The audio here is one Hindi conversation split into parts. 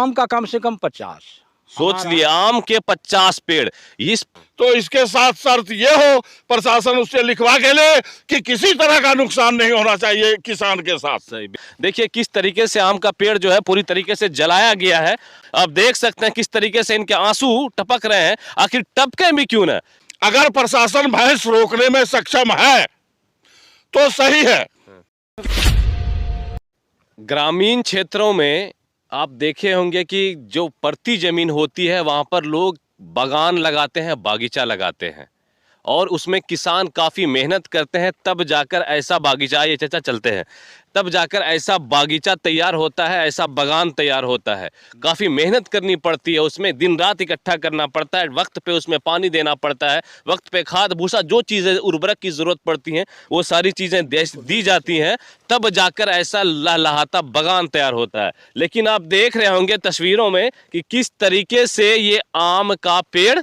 आम का कम से कम 50। सोच लिए आम के 50 पेड़। इस तो इसके साथ शर्त ये हो, प्रशासन उससे लिखवा के ले कि किसी तरह का नुकसान नहीं होना चाहिए किसान के साथ। सही। देखिए किस तरीके से आम का पेड़ जो है पूरी तरीके से जलाया गया है। अब देख सकते हैं किस तरीके से इनके आंसू टपक रहे हैं। आखिर टपके भी क्यों ना। अगर प्रशासन भैंस रोकने में सक्षम है तो सही है। ग्रामीण क्षेत्रों में आप देखे होंगे कि जो परती जमीन होती है वहां पर लोग बागान लगाते हैं, बागीचा लगाते हैं और उसमें किसान काफ़ी मेहनत करते हैं, तब जाकर ऐसा बागीचा, ये चाचा चलते हैं, तब जाकर ऐसा बागीचा तैयार होता है, ऐसा बागान तैयार होता है। काफ़ी मेहनत करनी पड़ती है, उसमें दिन रात इकट्ठा करना पड़ता है, वक्त पे उसमें पानी देना पड़ता है, वक्त पे खाद भूसा जो चीज़ें उर्वरक की ज़रूरत पड़ती हैं वो सारी चीज़ें दी जाती हैं, तब जाकर ऐसा लहलहाता बागान तैयार होता है। लेकिन आप देख रहे होंगे तस्वीरों में कि किस तरीके से ये आम का पेड़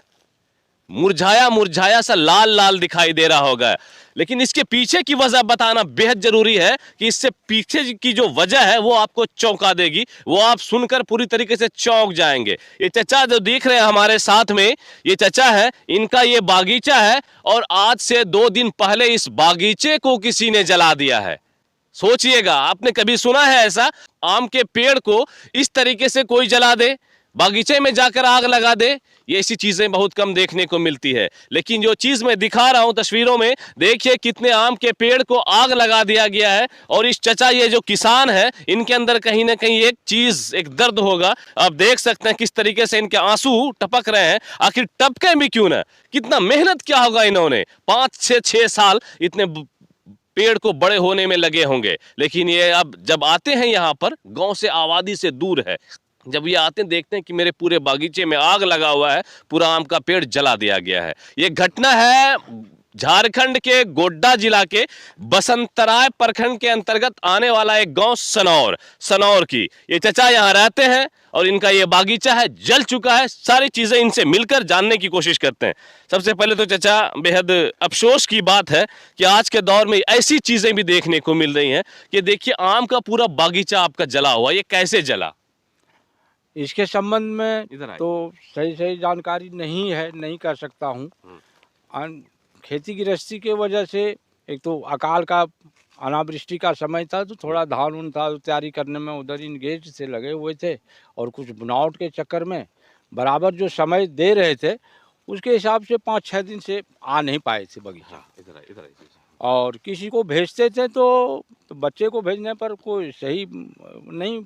मुरझाया मुरझाया सा लाल लाल दिखाई दे रहा होगा। लेकिन इसके पीछे की वजह बताना बेहद जरूरी है कि इससे पीछे की जो वजह है वो आपको चौंका देगी, वो आप सुनकर पूरी तरीके से चौंक जाएंगे। ये चचा जो दिख रहे हैं हमारे साथ में, ये चचा है, इनका ये बागीचा है और आज से 2 दिन पहले इस बागीचे को किसी ने जला दिया है। सोचिएगा, आपने कभी सुना है ऐसा? आम के पेड़ को इस तरीके से कोई जला दे, बागीचे में जाकर आग लगा दे, ये ऐसी चीजें बहुत कम देखने को मिलती है। लेकिन जो चीज मैं दिखा रहा हूं तस्वीरों में, देखिए कितने आम के पेड़ को आग लगा दिया गया है। और इस चचा, ये जो किसान है, इनके अंदर कहीं ना कहीं एक चीज, एक दर्द होगा। आप देख सकते हैं किस तरीके से इनके आंसू टपक रहे हैं। आखिर टपके भी क्यों ना, कितना मेहनत किया होगा इन्होंने, 5 से 6 साल इतने पेड़ को बड़े होने में लगे होंगे। लेकिन ये अब जब आते हैं यहाँ पर, गांव से, आबादी से दूर है, जब ये आते हैं देखते हैं कि मेरे पूरे बागीचे में आग लगा हुआ है, पूरा आम का पेड़ जला दिया गया है। ये घटना है झारखंड के गोड्डा जिला के बसंतराय प्रखंड के अंतर्गत आने वाला एक गांव सनौर की। ये चचा यहाँ रहते हैं और इनका ये बागीचा है, जल चुका है। सारी चीजें इनसे मिलकर जानने की कोशिश करते हैं। सबसे पहले तो चचा, बेहद अफसोस की बात है कि आज के दौर में ऐसी चीजें भी देखने को मिल रही हैं कि देखिए आम का पूरा बागीचा आपका जला हुआ, ये कैसे जला? इसके संबंध में तो सही जानकारी नहीं है, नहीं कर सकता हूँ। खेती गृहस्थी के वजह से, एक तो अकाल का, अनावृष्टि का समय था, तो थोड़ा धान उन था तैयारी करने में उधर इंगेज से लगे हुए थे और कुछ बनावट के चक्कर में बराबर जो समय दे रहे थे उसके हिसाब से 5-6 दिन से आ नहीं पाए थे बगीचा। इधर और किसी को भेजते थे तो बच्चे को भेजने पर कोई सही नहीं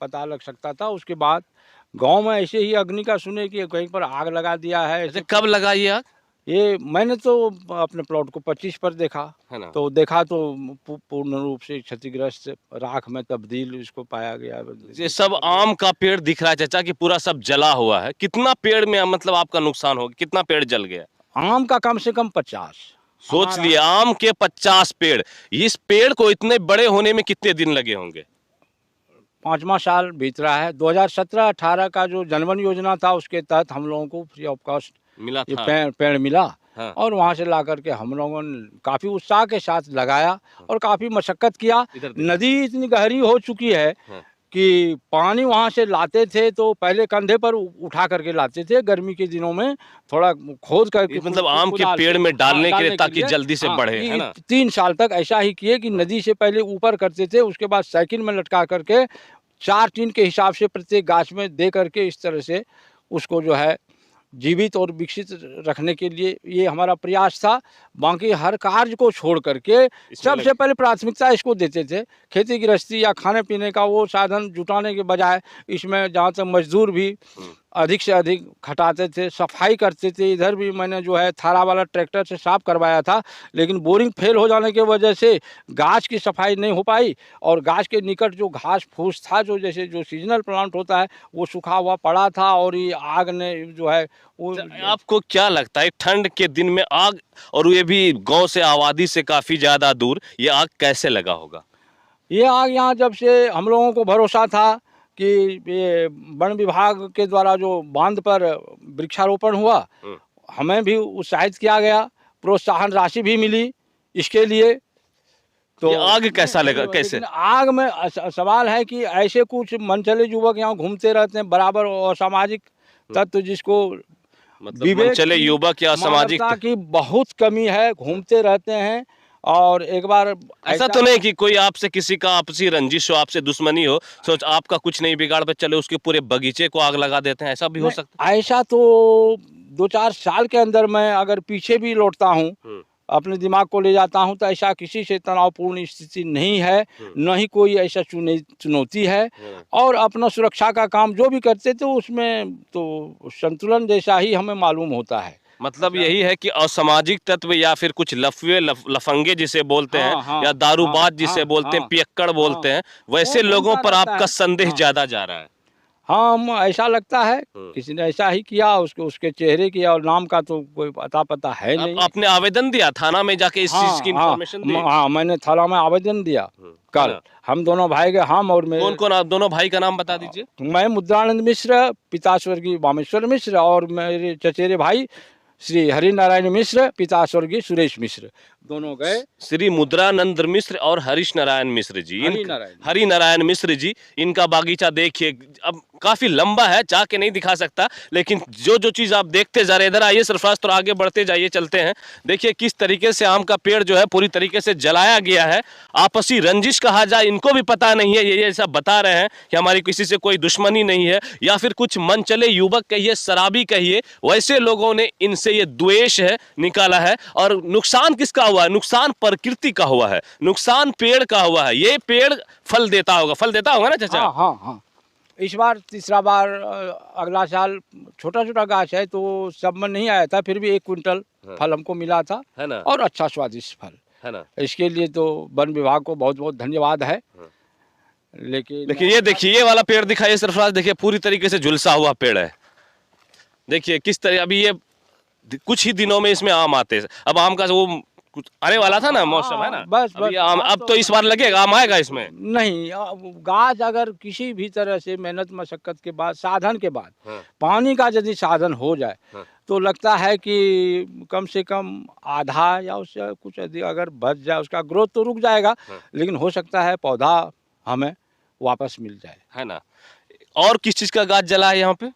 पता लग सकता था। उसके बाद गांव में ऐसे ही अग्नि का सुने कि कहीं पर आग लगा दिया है। ऐसे कब लगा ये आग? ये मैंने तो अपने प्लॉट को 25 पर देखा है ना, तो देखा तो पूर्ण रूप से क्षतिग्रस्त, राख में तब्दील इसको पाया गया। ये सब आम का पेड़ दिख रहा है चचा कि पूरा सब जला हुआ है। कितना पेड़ में मतलब आपका नुकसान हो गया, कितना पेड़ जल गया? आम का कम से कम 50। सोच लिए आम के 50 पेड़। इस पेड़ को इतने बड़े होने में कितने दिन लगे होंगे? 5वां साल बीत रहा है। 2017-18 का जो जनवन योजना था उसके तहत हम लोगों को फ्री ऑफ कॉस्ट मिला था, पेड़ मिला। हाँ। और वहाँ से ला करके हम लोगों ने काफ़ी उत्साह के साथ लगाया और काफ़ी मशक्कत किया। नदी इतनी गहरी हो चुकी है कि पानी वहाँ से लाते थे तो पहले कंधे पर उठा करके लाते थे, गर्मी के दिनों में थोड़ा खोद करके, मतलब आम के पेड़ में डालने के लिए, ताकि जल्दी से बढ़े, है ना। 3 साल तक ऐसा ही किए कि नदी से पहले ऊपर करते थे, उसके बाद साइकिल में लटका करके 4 टीन के हिसाब से प्रत्येक गाछ में दे करके इस तरह से उसको जो है जीवित और विकसित रखने के लिए ये हमारा प्रयास था। बाकी हर कार्य को छोड़ करके सबसे पहले प्राथमिकता इसको देते थे। खेती गृहस्थी या खाने पीने का वो साधन जुटाने के बजाय इसमें जहाँ तक मजदूर भी अधिक से अधिक खटाते थे, सफाई करते थे। इधर भी मैंने जो है थारा वाला ट्रैक्टर से साफ करवाया था, लेकिन बोरिंग फेल हो जाने की वजह से गाछ की सफाई नहीं हो पाई और गाछ के निकट जो घास फूस था, जो जैसे जो सीजनल प्लांट होता है, वो सूखा हुआ पड़ा था और ये आग ने जो है वो। आपको क्या लगता है ठंड के दिन में आग, और ये भी गांव से, आबादी से काफी ज्यादा दूर, ये आग कैसे लगा होगा? ये आग यहाँ जब से हम लोगों को भरोसा था कि ये वन विभाग के द्वारा जो बांध पर वृक्षारोपण हुआ, हमें भी उत्साहित किया गया, प्रोत्साहन राशि भी मिली इसके लिए। ये आग कैसा लगा, कैसे? लेकिन आग में सवाल है कि ऐसे कुछ मनचले युवक यहाँ घूमते रहते हैं बराबर, असामाजिक तत्व जिसको मतलब विवेक मनचले की, युवक या सामाजिक मानवता की बहुत कमी है, घूमते रहते हैं। और एक बार ऐसा तो नहीं कि कोई आपसे किसी का आपसी रंजिश हो, आपसे दुश्मनी हो, सोच आपका कुछ नहीं बिगाड़ पे चले उसके पूरे बगीचे को आग लगा देते हैं, ऐसा भी हो सकता ऐसा तो 2-4 साल के अंदर मैं अगर पीछे भी लौटता हूँ, है? अपने दिमाग को ले जाता हूँ, तो ऐसा किसी से तनावपूर्ण स्थिति नहीं है, न ही कोई ऐसा चुनौती है। और अपना सुरक्षा का काम जो भी करते थे उसमें तो संतुलन जैसा ही हमें मालूम होता है। मतलब यही है कि असामाजिक तत्व या फिर कुछ लफवे लफंगे जिसे बोलते हैं, हाँ, या दारूबाज हाँ, जिसे बोलते हैं, हाँ, पियक्कड़ बोलते हैं, वैसे वो लोगों बनता पर रहता आपका है। संदेह हाँ। ज्यादा जा रहा है। हाँ, ऐसा लगता है किसी ने ऐसा ही किया, उसके चेहरे की और नाम का तो कोई पता है नहीं। आपने आवेदन दिया थाना में जाके इस चीज की इंफॉर्मेशन दी? हाँ, मैंने थाना में आवेदन दिया कल। हम दोनों भाई गए, हम और मेरे। कौन कौन? आप दोनों भाई का नाम बता दीजिए। मैं मुद्रानंद मिश्र, पिता स्वर्गीय वामेश्वर मिश्र, और मेरे चचेरे भाई श्री हरिनारायण मिश्र, पिता स्वर्गीय सुरेश मिश्र, दोनों गए। श्री मुद्रानंद मिश्र और हरीश नारायण मिश्र जी, हरि नारायण मिश्र जी, इनका बागीचा देखिए। अब काफी लंबा है, जाके नहीं दिखा सकता, लेकिन जो जो चीज आप देखते जा रहे, इधर आइए सरफराज, तो आगे बढ़ते जाइए, चलते हैं। देखिए किस तरीके से आम का पेड़ जो है पूरी तरीके से जलाया गया है। आपसी रंजिश कहा जाए, इनको भी पता नहीं है, ये ऐसा बता रहे हैं कि हमारी किसी से कोई दुश्मनी नहीं है, या फिर कुछ मनचले युवक कहिए, शराबी कहिए, वैसे लोगों ने इनसे ये द्वेष है निकाला है। और नुकसान किसका हुआ है? नुकसान प्रकृति का हुआ है, नुकसान पेड़ का हुआ है। ये पेड़ फल देता होगा ना चाचा? हाँ, हाँ। इस बार तीसरा बार, अगला साल छोटा छोटा गाछ है तो सब में नहीं आया था, फिर भी 1 क्विंटल फल हमको मिला था, है ना? और अच्छा स्वादिष्ट फल है ना? इसके लिए तो वन विभाग को बहुत बहुत धन्यवाद है। लेकिन ये देखिए, ये वाला पेड़ दिखाइए सरफराज, देखिए पूरी तरीके से झुलसा हुआ पेड़ है। देखिए किस तरह, अभी ये कुछ ही दिनों में इसमें आम आते हैं। अब आम का वो कुछ आने वाला था ना, मौसम है ना, बस अभी आम, अब तो इस बार लगेगा, आम आएगा इसमें। नहीं, गाछ अगर किसी भी तरह से मेहनत मशक्कत के बाद, साधन के बाद, पानी का यदि साधन हो जाए, तो लगता है कि कम से कम आधा या उससे कुछ अधिक अगर बच जाए, उसका ग्रोथ तो रुक जाएगा, लेकिन हो सकता है पौधा हमें वापस मिल जाए, है ना? और किस चीज का गाछ जला है यहाँ पे?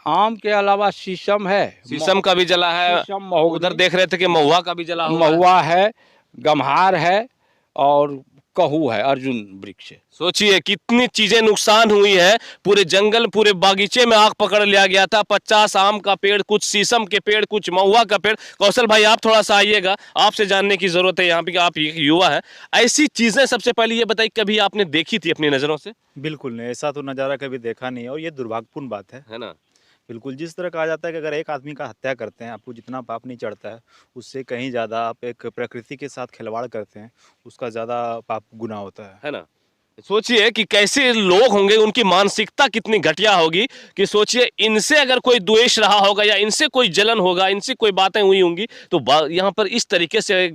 आम के अलावा शीशम है, शीशम का भी जला है, शीशम, महोगनी, उधर देख रहे थे कि महुआ का भी जला हुआ है। महुआ है, गम्हार है, और कहू है, अर्जुन वृक्ष है। सोचिए कितनी चीजें नुकसान हुई है, पूरे जंगल, पूरे बागीचे में आग पकड़ लिया गया था। 50 आम का पेड़, कुछ शीशम के पेड़, कुछ महुआ का पेड़। कौशल भाई आप थोड़ा सा आइएगा, आपसे जानने की जरूरत है यहाँ पे, आप एक युवा है। ऐसी चीजें सबसे पहले ये बताइए, कभी आपने देखी थी अपनी नजरों से? बिल्कुल नहीं, ऐसा तो नज़ारा कभी देखा नहीं है, और ये दुर्भाग्यपूर्ण बात है ना? बिल्कुल। जिस तरह कहा जाता है कि अगर एक आदमी का हत्या करते हैं, आपको जितना पाप नहीं चढ़ता है, उससे कहीं ज़्यादा आप एक प्रकृति के साथ खिलवाड़ करते हैं, उसका ज़्यादा पाप गुना होता है ना? सोचिए कि कैसे लोग होंगे, उनकी मानसिकता कितनी घटिया होगी कि सोचिए इनसे अगर कोई द्वेष रहा होगा, या इनसे कोई जलन होगा, इनसे कोई बातें हुई होंगी, तो यहाँ पर इस तरीके से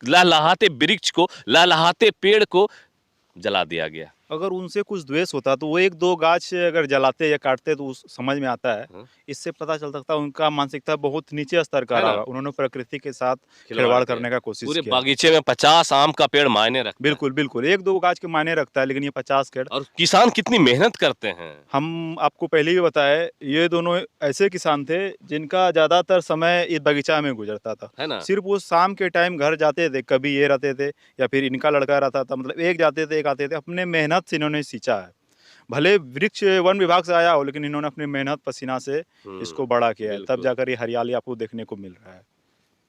लहलहाते वृक्ष को, लहलहाते पेड़ को जला दिया गया। अगर उनसे कुछ द्वेष होता तो वो 1-2 गाछ अगर जलाते या काटते तो उस समझ में आता है। इससे पता चल सकता है उनका मानसिकता बहुत नीचे स्तर का रहा, उन्होंने प्रकृति के साथ खिलवाड़ करने का कोशिश पूरे किया। बागीचे में 50 आम का पेड़ मायने रखता है। बिल्कुल बिल्कुल, 1-2 गाछ के मायने रखता है, लेकिन ये 50 पेड़। और किसान कितनी मेहनत करते हैं। हम आपको पहले ही बताया, ये दोनों ऐसे किसान थे जिनका ज्यादातर समय इस बगीचा में गुजरता था, है ना? सिर्फ वो शाम के टाइम घर जाते थे, कभी ये रहते थे या फिर इनका लड़का रहता था, मतलब एक जाते थे एक आते थे। अपने मेहनत से इन्होंने सींचा है। भले वृक्ष वन विभाग से आया हो, लेकिन इन्होंने अपनी मेहनत पसीना से इसको बड़ा किया है, तब जाकर ये हरियाली आपको देखने को मिल रहा है।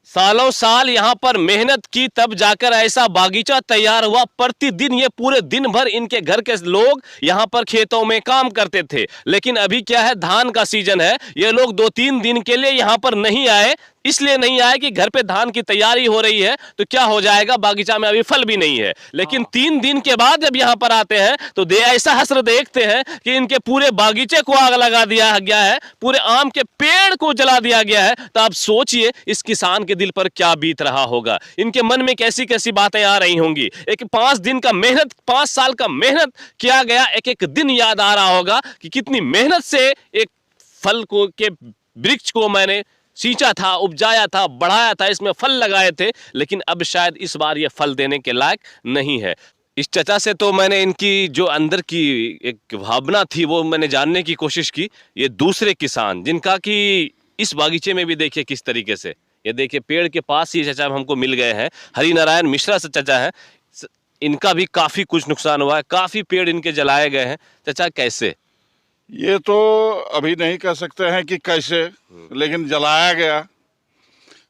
सालों साल यहाँ पर मेहनत की, तब जाकर ऐसा बागीचा तैयार हुआ। प्रतिदिन ये पूरे दिन भर इनके घर के लोग यहाँ पर खेतों में काम करते थे। लेकिन अभी क्या है, धान का सीजन है, ये लोग 2-3 दिन के लिए यहाँ पर नहीं आए। इसलिए नहीं आए कि घर पे धान की तैयारी हो रही है, तो क्या हो जाएगा, बागीचा में अभी फल भी नहीं है। लेकिन 3 दिन के बाद जब यहाँ पर आते हैं तो ऐसा हश्र देखते हैं कि इनके पूरे बागीचे को आग लगा दिया गया है, पूरे आम के पेड़ को जला दिया गया है। तो आप सोचिए इस किसान के दिल पर क्या बीत रहा होगा, इनके मन में कैसी कैसी बातें आ रही होंगी। एक 5 दिन का मेहनत, 5 साल का मेहनत किया गया, एक एक दिन याद आ रहा होगा कि कितनी मेहनत से एक फल को के वृक्ष को मैंने सींचा था, उपजाया था, बढ़ाया था, इसमें फल लगाए थे, लेकिन अब शायद इस बार ये फल देने के लायक नहीं है। इस चचा से तो मैंने इनकी जो अंदर की एक भावना थी वो मैंने जानने की कोशिश की। ये दूसरे किसान जिनका कि इस बागीचे में भी देखिए किस तरीके से, ये देखिए पेड़ के पास ही चचा हमको मिल गए हैं, हरिनारायण मिश्रा से चचा है। इनका भी काफी कुछ नुकसान हुआ है, काफी पेड़ इनके जलाए गए हैं। चचा कैसे? ये तो अभी नहीं कह सकते हैं कि कैसे, लेकिन जलाया गया।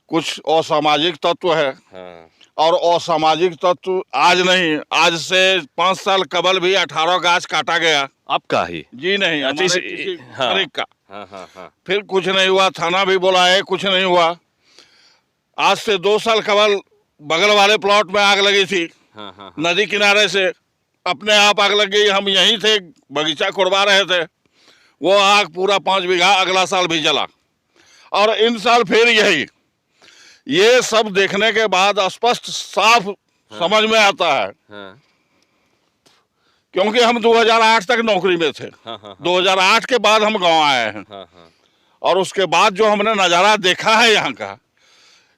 कुछ असामाजिक तत्व है, हाँ। और असामाजिक तत्व आज नहीं, आज से 5 साल कबल भी 18 गाछ काटा गया। आपका ही? जी नहीं, अच्छा, हमारे किसी हाँ। फरीक का। हाँ हाँ हाँ। फिर कुछ नहीं हुआ, थाना भी बुलाए, कुछ नहीं हुआ। आज से 2 साल कबल बगल वाले प्लॉट में आग लगी थी, हाँ हाँ। नदी किनारे से अपने आप आग लग गई। हम यहीं थे, बगीचा कुड़वा रहे थे, वो आग पूरा 5 बीघा अगला साल भी जला। और इन साल फिर यही। ये सब देखने के बाद स्पष्ट साफ समझ में आता है, हाँ। क्योंकि हम 2008 तक नौकरी में थे। हाँ हाँ 2008 के बाद हम गांव आए हैं, हाँ हाँ। और उसके बाद जो हमने नज़ारा देखा है यहाँ का,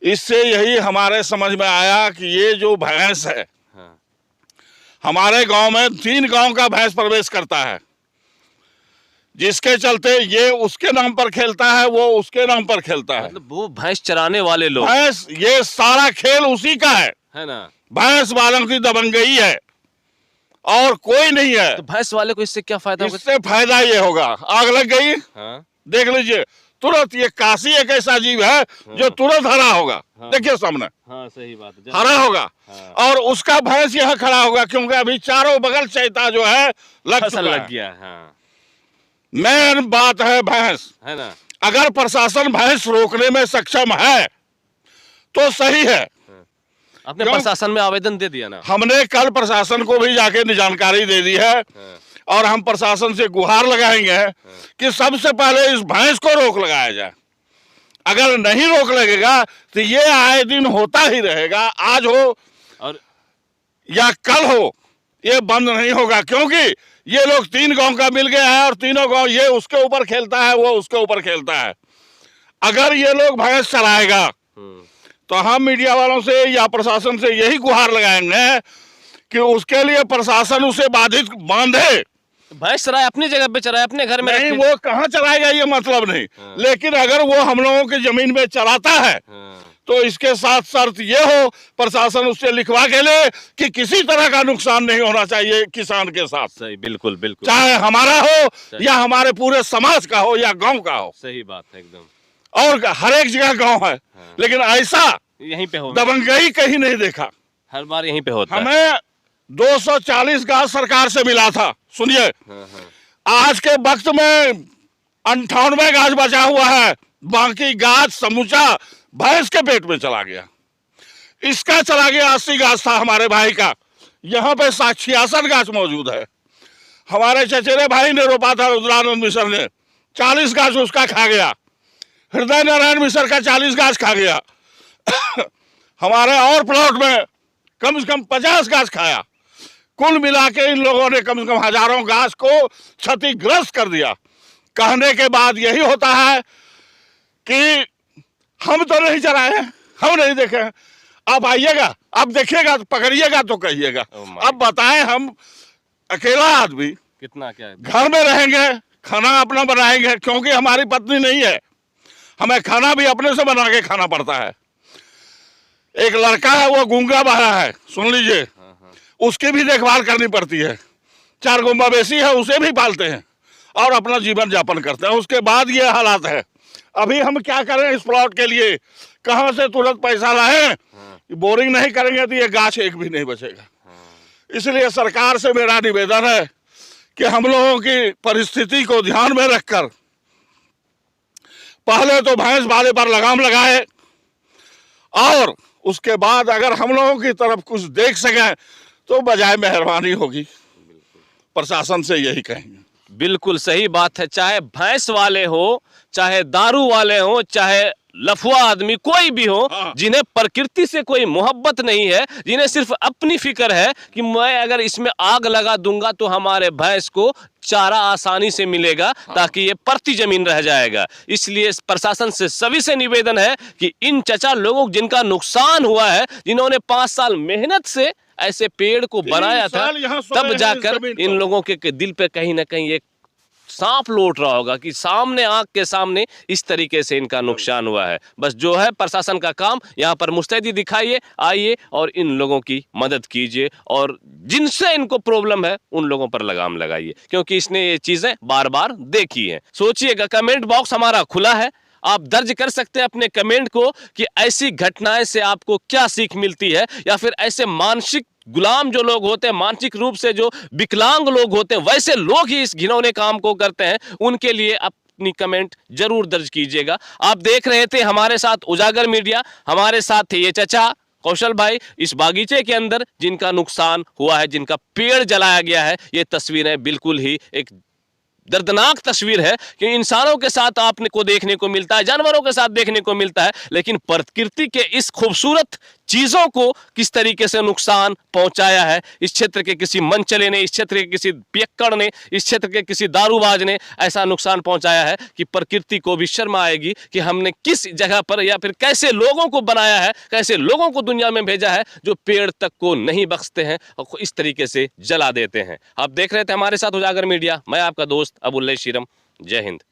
इससे यही हमारे समझ में आया कि ये जो भैंस है, हाँ। हमारे गांव में 3 गांव का भैंस प्रवेश करता है, जिसके चलते ये उसके नाम पर खेलता है, वो उसके नाम पर खेलता है। मतलब वो भैंस चराने वाले लोग, भैंस, ये सारा खेल उसी का है ना? भैंस वालों की दबंगई है, और कोई नहीं है। तो भैंस वाले को इससे क्या फायदा होगा? इससे फायदा ये होगा, आग लग गई, हाँ। देख लीजिए तुरंत। ये काशी एक ऐसा जीव है जो तुरंत हरा होगा। हाँ। देखिए सामने हाँ सही बात है। हरा होगा, हाँ। और उसका भैंस यहाँ खड़ा होगा, क्योंकि अभी चारों बगल चैता जो है लग फसल चुका लग है। गया। हाँ। मेन बात है भैंस। है ना? अगर प्रशासन भैंस रोकने में सक्षम है तो सही है। आपने क्यों? प्रशासन में आवेदन दे दिया ना? हमने कल प्रशासन को भी जाके जानकारी दे दी है, हाँ। और हम प्रशासन से गुहार लगाएंगे कि सबसे पहले इस भैंस को रोक लगाया जाए। अगर नहीं रोक लगेगा तो ये आए दिन होता ही रहेगा, आज हो और या कल हो, ये बंद नहीं होगा। क्योंकि ये लोग 3 गांव का मिल गया है, और तीनों गांव, ये उसके ऊपर खेलता है, वो उसके ऊपर खेलता है। अगर ये लोग भैंस चलाएगा तो हम मीडिया वालों से या प्रशासन से यही गुहार लगाएंगे कि उसके लिए प्रशासन उसे बाधित बांधे। भैंस चराए, अपनी जगह पे चराए, अपने घर में नहीं, रखे। वो कहाँ चलाएगा ये मतलब नहीं, हाँ। लेकिन अगर वो हम लोगों की जमीन में चलाता है हाँ। तो इसके साथ शर्त ये हो, प्रशासन उससे लिखवा के ले कि किसी तरह का नुकसान नहीं होना चाहिए किसान के साथ, सही, बिल्कुल बिल्कुल। चाहे हमारा हो या हमारे पूरे समाज का हो या गांव का हो। सही बात है एकदम। और हर एक जगह गांव है, लेकिन ऐसा यहीं पे हो, दबंगई कहीं नहीं देखा। हर बार यहीं पे होता है। हमें 240 गांव सरकार से मिला था, सुनिए। हाँ, हाँ। आज के वक्त में 98 गाछ बचा हुआ है, बाकी गाछ समूचा भैंस के पेट में चला गया। इसका चला गया 80 गाछ था हमारे भाई का, यहाँ पे 66 गाछ मौजूद है। हमारे चचेरे भाई ने रोपा था रुद्रानंद मिश्र ने, 40 गाछ उसका खा गया। हृदय नारायण मिश्र का 40 गाछ खा गया। हमारे और प्लॉट में कम से कम 50 गाछ खाया। कुल मिला के इन लोगों ने कम से कम हजारों गाछ को क्षतिग्रस्त कर दिया। कहने के बाद यही होता है कि हम तो नहीं चलाए, हम नहीं देखे। अब आइएगा, अब देखिएगा, तो पकड़िएगा तो कहिएगा। अब बताएं, हम अकेला आदमी कितना क्या है? घर में रहेंगे, खाना अपना बनाएंगे, क्योंकि हमारी पत्नी नहीं है, हमें खाना भी अपने से बना के खाना पड़ता है। एक लड़का है, वो गूंगा बहरा है, सुन लीजिए, उसकी भी देखभाल करनी पड़ती है। 4 गो मवेशी है, उसे भी पालते हैं और अपना जीवन यापन करते हैं। उसके बाद ये हालात है। अभी हम क्या करें इस प्लॉट के लिए, कहाँ से तुरंत पैसा लाएं? बोरिंग नहीं करेंगे तो ये गाछ एक भी नहीं बचेगा। इसलिए सरकार से मेरा निवेदन है कि हम लोगों की परिस्थिति को ध्यान में रखकर पहले तो भैंस वाले पर लगाम लगाए, और उसके बाद अगर हम लोगों की तरफ कुछ देख सकें तो बजाय मेहरबानी होगी। प्रशासन से यही कहेंगे। बिल्कुल सही बात है। चाहे भैंस वाले हो, चाहे दारू वाले हो, चाहे लफुआ आदमी कोई भी हो, हाँ। जिन्हें प्रकृति से कोई मोहब्बत नहीं है, जिन्हें सिर्फ अपनी फिक्र है कि मैं अगर इसमें आग लगा दूंगा तो हमारे भैंस को चारा आसानी से मिलेगा, ताकि ये परती जमीन रह जाएगा। इसलिए प्रशासन से सभी से निवेदन है कि इन चचा लोगों जिनका नुकसान हुआ है, जिन्होंने 5 साल मेहनत से ऐसे पेड़ को बनाया था, साल यहाँ सोए तब हैं जाकर इस जमीन इन पर। लोगों के दिल पे कहीं ना कहीं एक सांप लौट रहा होगा कि सामने, आंख के सामने इस तरीके से इनका नुकसान हुआ है। बस जो है प्रशासन का काम, यहाँ पर मुस्तैदी दिखाइए, आइए और इन लोगों की मदद कीजिए, और जिनसे इनको प्रॉब्लम है उन लोगों पर लगाम लगाइए, क्योंकि इसने ये चीजें बार बार देखी हैं। सोचिएगा, कमेंट बॉक्स हमारा खुला है, आप दर्ज कर सकते हैं अपने कमेंट को कि ऐसी घटनाएं से आपको क्या सीख मिलती है, या फिर ऐसे मानसिक गुलाम जो लोग होते हैं, मानसिक रूप से जो विकलांग लोग होते हैं, वैसे लोग ही इस घिनौने काम को करते हैं, उनके लिए अपनी कमेंट जरूर दर्ज कीजिएगा। आप देख रहे थे हमारे साथ उजागर मीडिया, हमारे साथ थे ये चचा कौशल भाई इस बागीचे के अंदर जिनका नुकसान हुआ है, जिनका पेड़ जलाया गया है। ये तस्वीरें बिल्कुल ही एक दर्दनाक तस्वीर है कि इंसानों के साथ आपने को देखने को मिलता है, जानवरों के साथ देखने को मिलता है, लेकिन प्रकृति के इस खूबसूरत चीजों को किस तरीके से नुकसान पहुंचाया है। इस क्षेत्र के किसी मनचले ने, इस क्षेत्र के किसी पियक्कड़ ने, इस क्षेत्र के किसी दारूबाज ने ऐसा नुकसान पहुंचाया है कि प्रकृति को भी शर्म आएगी कि हमने किस जगह पर या फिर कैसे लोगों को बनाया है, कैसे लोगों को दुनिया में भेजा है जो पेड़ तक को नहीं बख्शते हैं और इस तरीके से जला देते हैं। आप देख रहे थे हमारे साथ उजागर मीडिया, मैं आपका दोस्त अबुल्ले शीरम। जय हिंद।